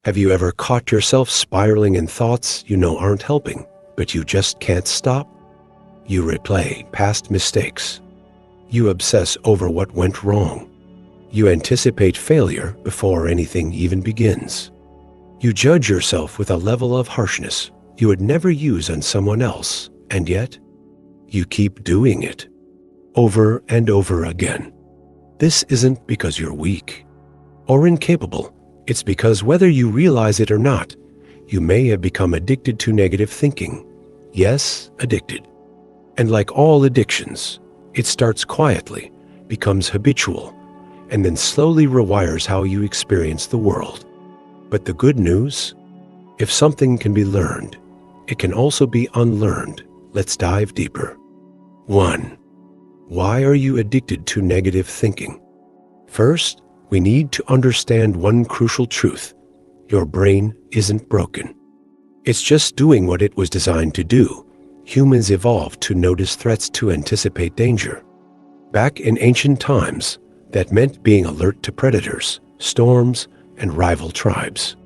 Have you ever caught yourself spiraling in thoughts you know aren't helping, but you just can't stop? You replay past mistakes. You obsess over what went wrong. You anticipate failure before anything even begins. You judge yourself with a level of harshness you would never use on someone else, and yet, you keep doing it, over and over again. This isn't because you're weak or incapable. It's because whether you realize it or not, you may have become addicted to negative thinking. Yes, addicted. And like all addictions, it starts quietly, becomes habitual, and then slowly rewires how you experience the world. But the good news? If something can be learned, it can also be unlearned. Let's dive deeper. 1. Why are you addicted to negative thinking? First, we need to understand one crucial truth. Your brain isn't broken. It's just doing what it was designed to do. Humans evolved to notice threats, to anticipate danger. Back in ancient times, that meant being alert to predators, storms, and rival tribes.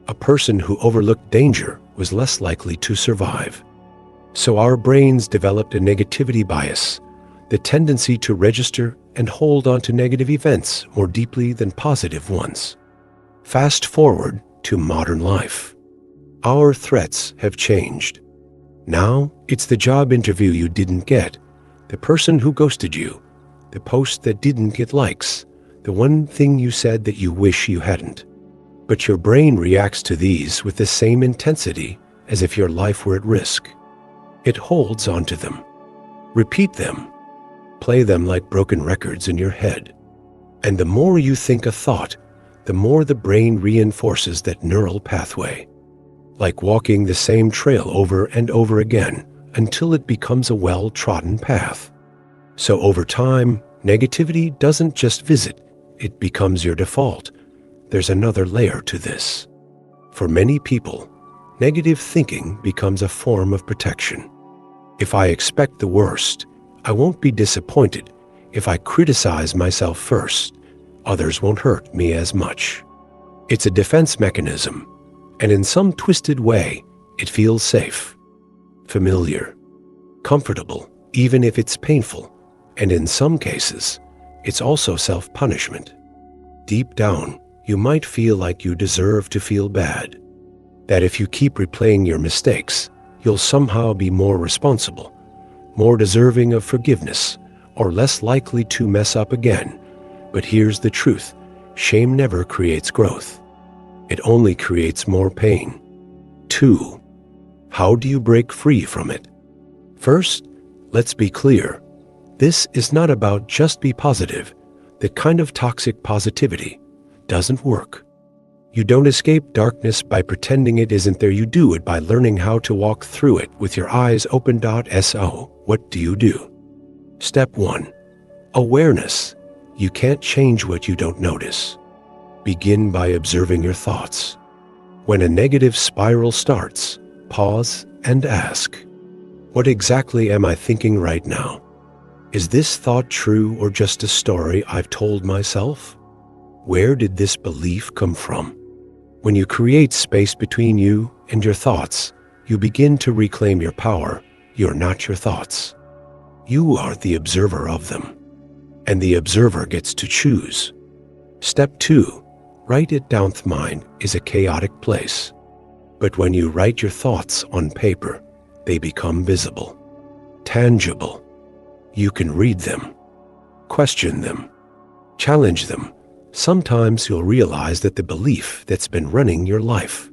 A person who overlooked danger was less likely to survive. So our brains developed a negativity bias, the tendency to register and hold on to negative events more deeply than positive ones. Fast forward to modern life. Our threats have changed. Now, it's the job interview you didn't get, the person who ghosted you, the post that didn't get likes, the one thing you said that you wish you hadn't. But your brain reacts to these with the same intensity as if your life were at risk. It holds onto them. Repeat them. Play them like broken records in your head. And the more you think a thought, the more the brain reinforces that neural pathway. Like walking the same trail over and over again until it becomes a well-trodden path. So over time, negativity doesn't just visit, it becomes your default. There's another layer to this. For many people, negative thinking becomes a form of protection. If I expect the worst, I won't be disappointed. If I criticize myself first, others won't hurt me as much. It's a defense mechanism, and in some twisted way, it feels safe, familiar, comfortable, even if it's painful, and in some cases, it's also self-punishment. Deep down, you might feel like you deserve to feel bad, that if you keep replaying your mistakes, you'll somehow be more responsible, more deserving of forgiveness, or less likely to mess up again. But here's the truth. Shame never creates growth. It only creates more pain. 2. How do you break free from it? First, let's be clear. This is not about just be positive. The kind of toxic positivity doesn't work. You don't escape darkness by pretending it isn't there. You do it by learning how to walk through it with your eyes open. So, what do you do? Step 1. Awareness. You can't change what you don't notice. Begin by observing your thoughts. When a negative spiral starts, pause and ask, what exactly am I thinking right now? Is this thought true or just a story I've told myself? Where did this belief come from? When you create space between you and your thoughts, you begin to reclaim your power. You're not your thoughts. You are the observer of them. And the observer gets to choose. Step 2. Write it down. The mind is a chaotic place. But when you write your thoughts on paper, they become visible, tangible. You can read them, question them, challenge them. Sometimes you'll realize that the belief that's been running your life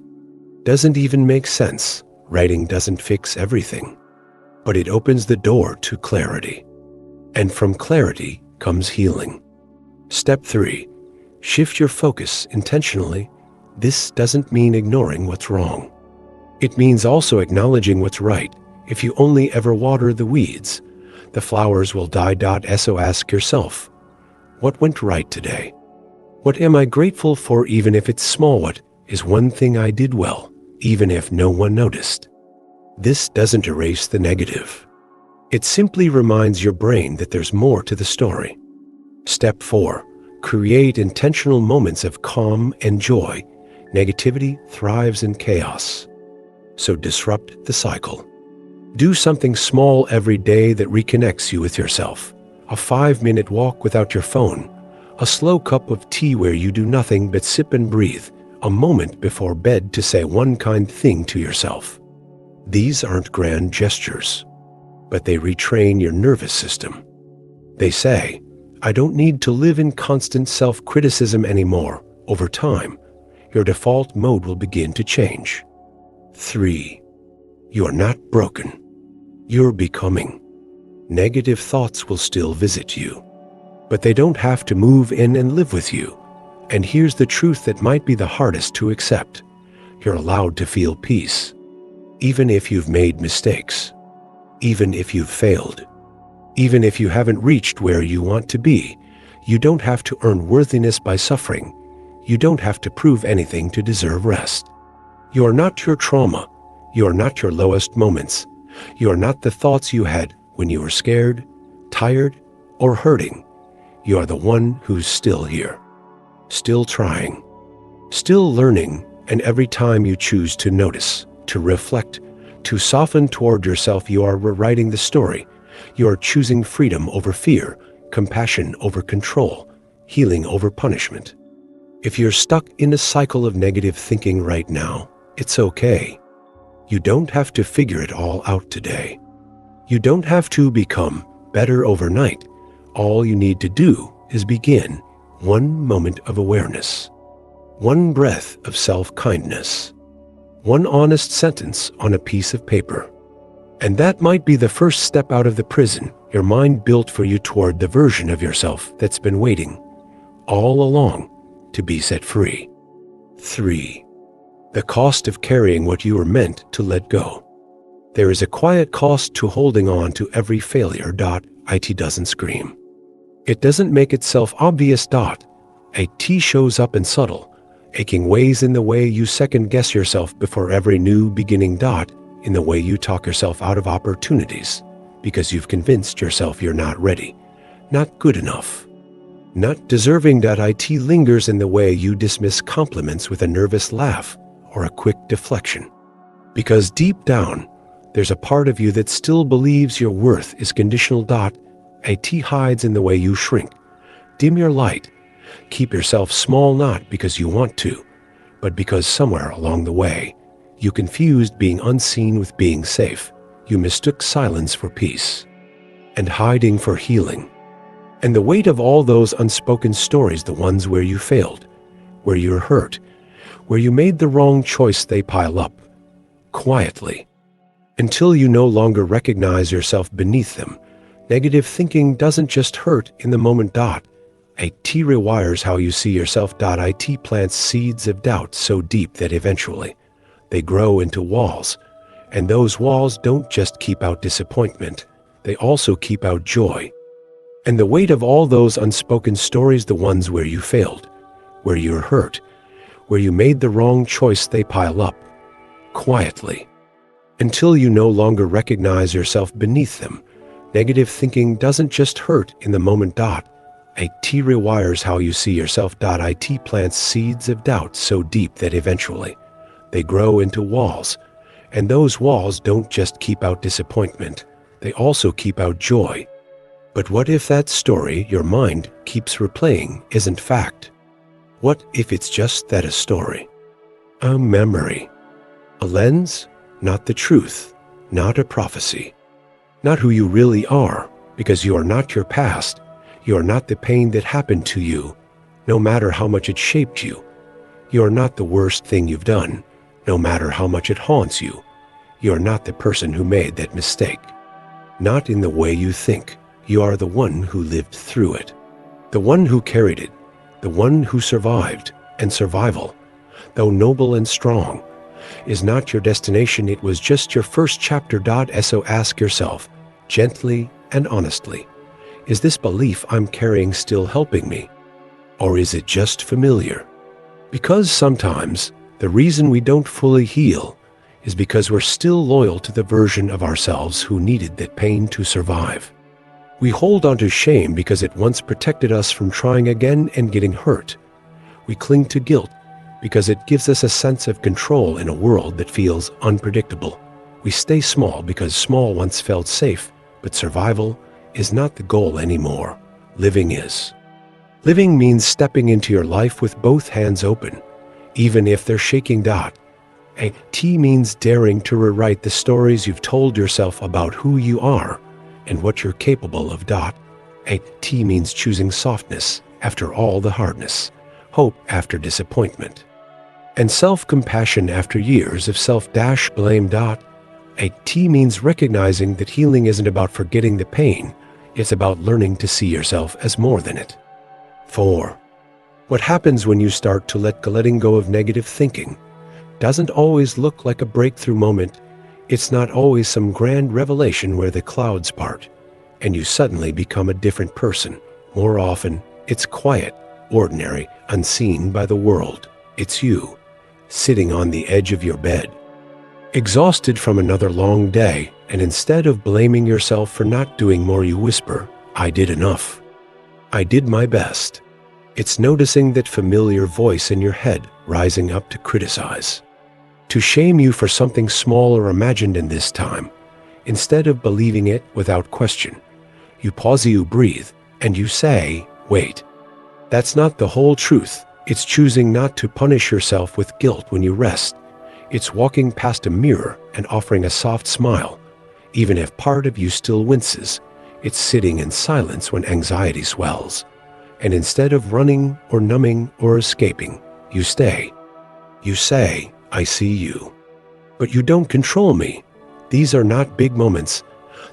doesn't even make sense. Writing doesn't fix everything, but it opens the door to clarity. And from clarity comes healing. Step 3. Shift your focus intentionally. This doesn't mean ignoring what's wrong. It means also acknowledging what's right. If you only ever water the weeds, the flowers will die. So ask yourself, what went right today? What am I grateful for, even if it's small? What is one thing I did well, even if no one noticed? This doesn't erase the negative. It simply reminds your brain that there's more to the story. Step 4. Create intentional moments of calm and joy. Negativity thrives in chaos. So disrupt the cycle. Do something small every day that reconnects you with yourself. A 5-minute walk without your phone. A slow cup of tea where you do nothing but sip and breathe. A moment before bed to say one kind thing to yourself. These aren't grand gestures, but they retrain your nervous system. They say, I don't need to live in constant self-criticism anymore. Over time, your default mode will begin to change. 3. You are not broken. You're becoming. Negative thoughts will still visit you, but they don't have to move in and live with you. And here's the truth that might be the hardest to accept. You're allowed to feel peace, even if you've made mistakes, even if you've failed, even if you haven't reached where you want to be. You don't have to earn worthiness by suffering. You don't have to prove anything to deserve rest. You are not your trauma. You are not your lowest moments. You are not the thoughts you had when you were scared, tired, or hurting. You are the one who's still here, still trying, still learning, and every time you choose to notice, to reflect, to soften toward yourself, you are rewriting the story. You are choosing freedom over fear, compassion over control, healing over punishment. If you're stuck in a cycle of negative thinking right now, it's okay. You don't have to figure it all out today. You don't have to become better overnight. All you need to do is begin. One moment of awareness, one breath of self-kindness, one honest sentence on a piece of paper. And that might be the first step out of the prison your mind built for you toward the version of yourself that's been waiting all along to be set free. 3. The cost of carrying what you were meant to let go. There is a quiet cost to holding on to every failure. It doesn't scream. It doesn't make itself obvious. It shows up in subtle, aching ways, in the way you second-guess yourself before every new beginning. In the way you talk yourself out of opportunities because you've convinced yourself you're not ready, not good enough, not deserving. It lingers in the way you dismiss compliments with a nervous laugh or a quick deflection. Because deep down, there's a part of you that still believes your worth is conditional. It hides in the way you shrink, dim your light, keep yourself small, not because you want to, but because somewhere along the way, you confused being unseen with being safe. You mistook silence for peace and hiding for healing. And the weight of all those unspoken stories, the ones where you failed, where you're hurt, where you made the wrong choice, they pile up quietly until you no longer recognize yourself beneath them. Negative thinking doesn't just hurt in the moment. It rewires how you see yourself. It plants seeds of doubt so deep that eventually they grow into walls. And those walls don't just keep out disappointment, they also keep out joy. And the weight of all those unspoken stories, the ones where you failed, where you're hurt, where you made the wrong choice, they pile up quietly until you no longer recognize yourself beneath them. Negative thinking doesn't just hurt in the moment. It rewires how you see yourself. It plants seeds of doubt so deep that eventually they grow into walls. And those walls don't just keep out disappointment, they also keep out joy. But what if that story your mind keeps replaying isn't fact? What if it's just that, a story, a memory, a lens, not the truth, not a prophecy, not who you really are, because you are not your past, you are not the pain that happened to you, no matter how much it shaped you. You are not the worst thing you've done, no matter how much it haunts you. You are not the person who made that mistake. Not in the way you think. You are the one who lived through it, the one who carried it, the one who survived. And survival, though noble and strong, is not your destination. It was just your first chapter. So ask yourself, gently and honestly, is this belief I'm carrying still helping me? Or is it just familiar? Because sometimes the reason we don't fully heal is because we're still loyal to the version of ourselves who needed that pain to survive. We hold on to shame because it once protected us from trying again and getting hurt. We cling to guilt because it gives us a sense of control in a world that feels unpredictable. We stay small because small once felt safe, but survival is not the goal anymore. Living is. Living means stepping into your life with both hands open, even if they're shaking. A T means daring to rewrite the stories you've told yourself about who you are and what you're capable of. A T means choosing softness after all the hardness, hope after disappointment, and self-compassion after years of self-blame. A T means recognizing that healing isn't about forgetting the pain, it's about learning to see yourself as more than it. 4. What happens when you start to letting go of negative thinking doesn't always look like a breakthrough moment. It's not always some grand revelation where the clouds part and you suddenly become a different person. More often, it's quiet, ordinary, unseen by the world. It's you, sitting on the edge of your bed, exhausted from another long day, and instead of blaming yourself for not doing more, you whisper, "I did enough. I did my best." It's noticing that familiar voice in your head rising up to criticize, to shame you for something small or imagined in this time. Instead of believing it without question, you pause, you breathe, and you say, "Wait, that's not the whole truth." It's choosing not to punish yourself with guilt when you rest. It's walking past a mirror and offering a soft smile, even if part of you still winces. It's sitting in silence when anxiety swells. And instead of running or numbing or escaping, you stay. You say, "I see you. But you don't control me." These are not big moments.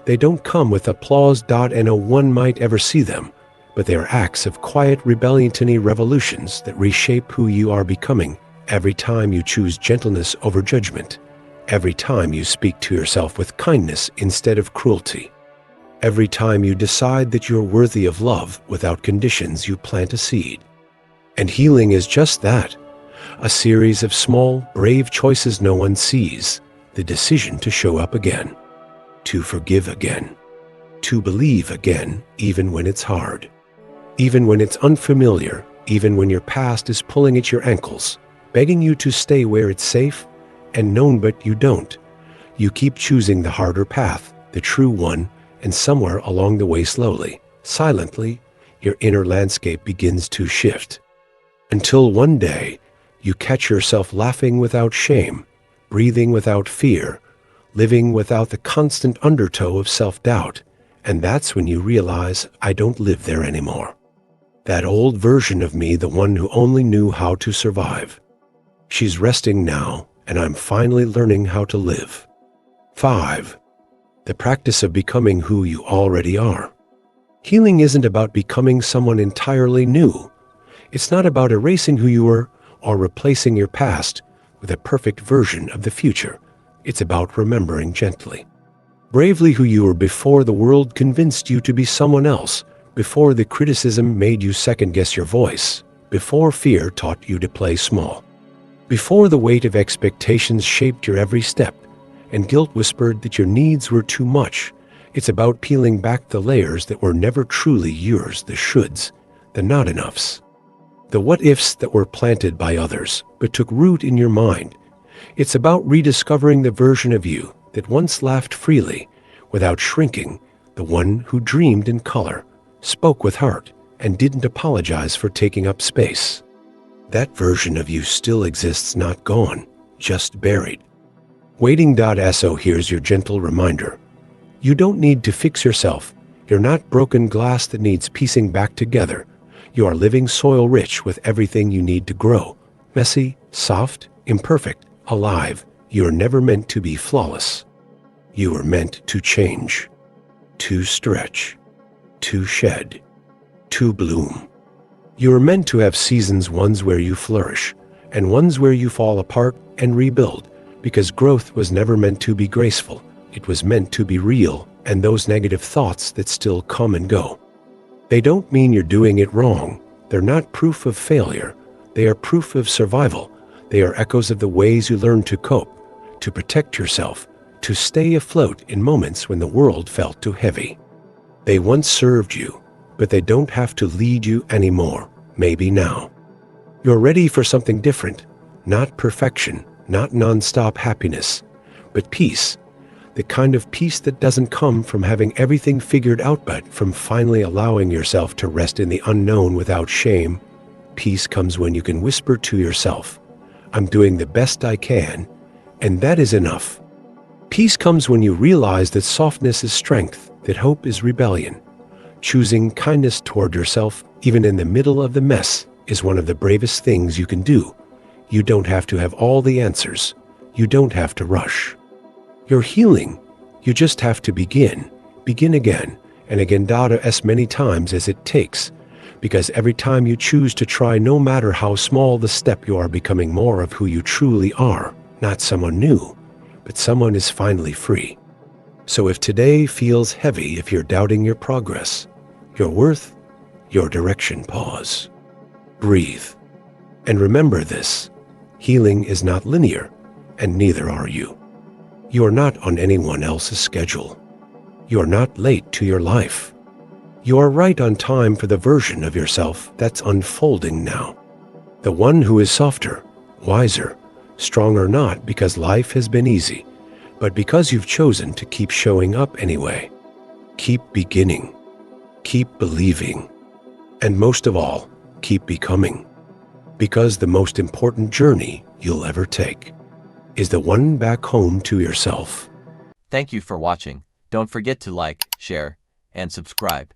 They don't come with applause, and no one might ever see them, but they are acts of quiet rebellion, tiny revolutions that reshape who you are becoming. Every time you choose gentleness over judgment, every time you speak to yourself with kindness instead of cruelty, every time you decide that you're worthy of love without conditions, you plant a seed. And healing is just that, a series of small, brave choices no one sees. The decision to show up again, to forgive again, to believe again, even when it's hard, even when it's unfamiliar, even when your past is pulling at your ankles, begging you to stay where it's safe and known, but you don't. You keep choosing the harder path, the true one, and somewhere along the way, slowly, silently, your inner landscape begins to shift. Until one day, you catch yourself laughing without shame, breathing without fear, living without the constant undertow of self-doubt. And that's when you realize, I don't live there anymore. That old version of me, the one who only knew how to survive, she's resting now, and I'm finally learning how to live. 5. The practice of becoming who you already are. Healing isn't about becoming someone entirely new. It's not about erasing who you were or replacing your past with a perfect version of the future. It's about remembering gently, bravely who you were before the world convinced you to be someone else, before the criticism made you second-guess your voice, before fear taught you to play small, before the weight of expectations shaped your every step, and guilt whispered that your needs were too much. It's about peeling back the layers that were never truly yours, the shoulds, the not enoughs, the what-ifs that were planted by others but took root in your mind. It's about rediscovering the version of you that once laughed freely, without shrinking, the one who dreamed in color, spoke with heart, and didn't apologize for taking up space. That version of you still exists, not gone, just buried, waiting. So here's your gentle reminder. You don't need to fix yourself. You're not broken glass that needs piecing back together. You are living soil rich with everything you need to grow. Messy, soft, imperfect, alive. You are never meant to be flawless. You are meant to change, to stretch, to shed, to bloom. You are meant to have seasons, ones where you flourish, and ones where you fall apart and rebuild, because growth was never meant to be graceful. It was meant to be real, and those negative thoughts that still come and go, they don't mean you're doing it wrong. They're not proof of failure. They are proof of survival. They are echoes of the ways you learned to cope, to protect yourself, to stay afloat in moments when the world felt too heavy. They once served you, but they don't have to lead you anymore. Maybe now you're ready for something different, Not perfection, not non-stop happiness, but peace. The kind of peace that doesn't come from having everything figured out, but from finally allowing yourself to rest in the unknown without shame. Peace comes when you can whisper to yourself, "I'm doing the best I can, and that is enough." Peace comes when you realize that softness is strength, that hope is rebellion. Choosing kindness toward yourself, even in the middle of the mess, is one of the bravest things you can do. You don't have to have all the answers. You don't have to rush. You're healing. You just have to begin again, and again, as many times as it takes. Because every time you choose to try, no matter how small the step, you are becoming more of who you truly are, not someone new, but someone is finally free. So if today feels heavy, if you're doubting your progress, your worth, your direction, pause. Breathe. And remember this: healing is not linear, and neither are you. You are not on anyone else's schedule. You are not late to your life. You are right on time for the version of yourself that's unfolding now. The one who is softer, wiser, stronger, not because life has been easy, but because you've chosen to keep showing up anyway. Keep beginning. Keep believing. And most of all, keep becoming. Because the most important journey you'll ever take is the one back home to yourself. Thank you for watching. Don't forget to like, share, and subscribe.